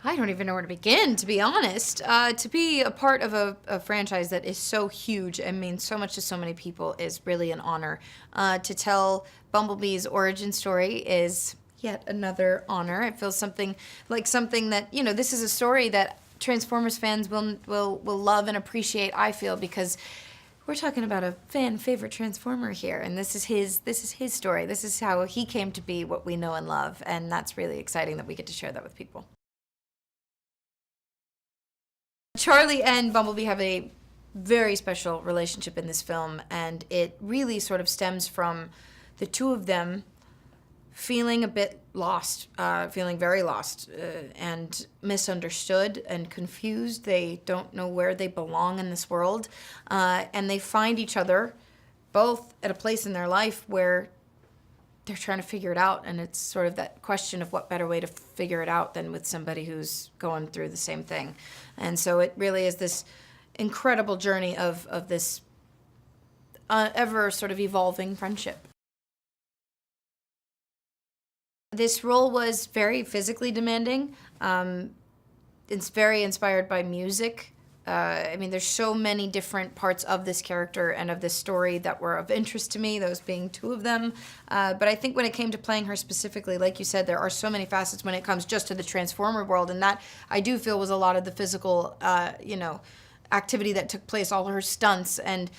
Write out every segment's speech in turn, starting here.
I don't even know where to begin, to be honest. To be a part of a franchise that is so huge and means so much to so many people is really an honor. To tell Bumblebee's origin story is yet another honor. It feels something that, you know, this is a story that Transformers fans will love and appreciate, I feel, because we're talking about a fan favorite Transformer here, and this is his story. This is how he came to be what we know and love, and that's really exciting that we get to share that with people. Charlie and Bumblebee have a very special relationship in this film, and it really sort of stems from the two of them feeling a bit lost, feeling very lost and misunderstood and confused. They don't know where they belong in this world, and they find each other both at a place in their life where they're trying to figure it out, and it's sort of that question of what better way to figure it out than with somebody who's going through the same thing. And so it really is this incredible journey of this ever sort of evolving friendship. This role was very physically demanding. It's very inspired by music. I mean, there's so many different parts of this character and of this story that were of interest to me, those being two of them. But I think when it came to playing her specifically, like you said, there are so many facets when it comes just to the Transformer world, and that I do feel was a lot of the physical, you know, activity that took place, all her stunts, and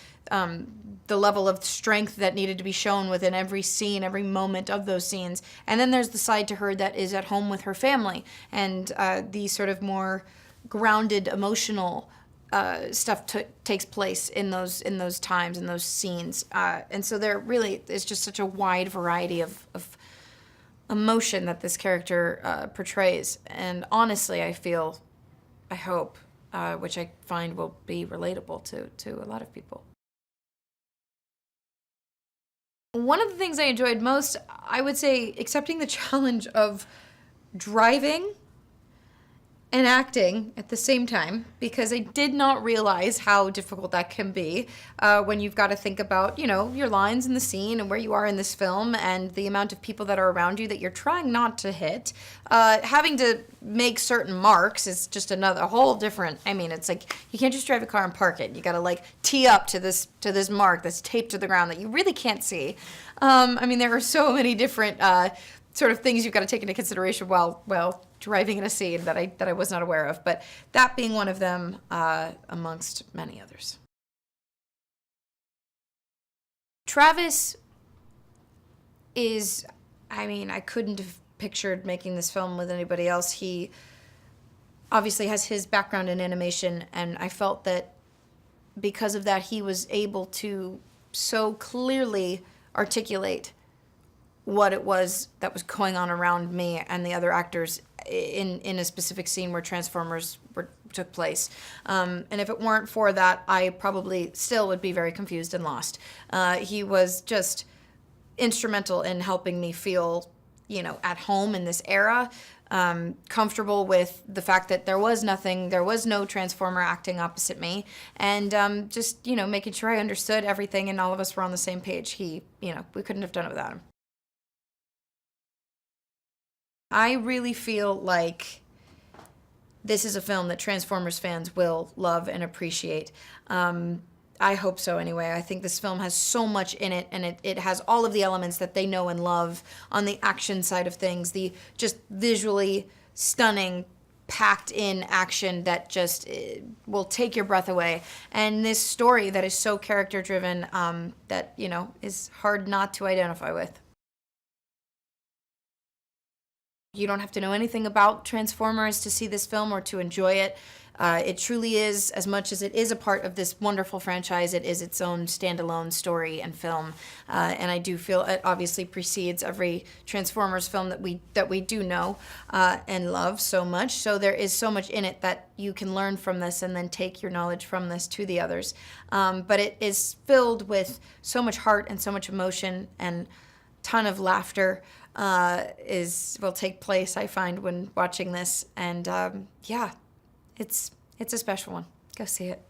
the level of strength that needed to be shown within every scene, every moment of those scenes. And then there's the side to her that is at home with her family, and the sort of more grounded, emotional stuff takes place in those times, in those scenes. And so there really is just such a wide variety of emotion that this character portrays. And honestly, I hope, which I find will be relatable to a lot of people. One of the things I enjoyed most, I would say, accepting the challenge of driving and acting at the same time, because I did not realize how difficult that can be when you've got to think about, you know, your lines in the scene and where you are in this film and the amount of people that are around you that you're trying not to hit. Having to make certain marks is just a whole different, I mean, it's like you can't just drive a car and park it. You got to like tee up to this mark that's taped to the ground that you really can't see. I mean, there are so many different sort of things you've got to take into consideration while driving in a scene that I was not aware of, but that being one of them amongst many others. Travis is, I mean, I couldn't have pictured making this film with anybody else. He obviously has his background in animation, and I felt that because of that, he was able to so clearly articulate what it was that was going on around me and the other actors in a specific scene where Transformers took place. And if it weren't for that, I probably still would be very confused and lost. He was just instrumental in helping me feel, you know, at home in this era, comfortable with the fact that there was no Transformer acting opposite me, and just, you know, making sure I understood everything and all of us were on the same page. You know, we couldn't have done it without him. I really feel like this is a film that Transformers fans will love and appreciate. I hope so anyway. I think this film has so much in it, and it has all of the elements that they know and love on the action side of things, the just visually stunning, packed in action that just will take your breath away. And this story that is so character driven that, you know, is hard not to identify with. You don't have to know anything about Transformers to see this film or to enjoy it. It truly is, as much as it is a part of this wonderful franchise, it is its own standalone story and film. And I do feel it obviously precedes every Transformers film that we do know and love so much. So there is so much in it that you can learn from this and then take your knowledge from this to the others. But it is filled with so much heart and so much emotion, and ton of laughter will take place, I find, when watching this. And yeah, it's a special one. Go see it.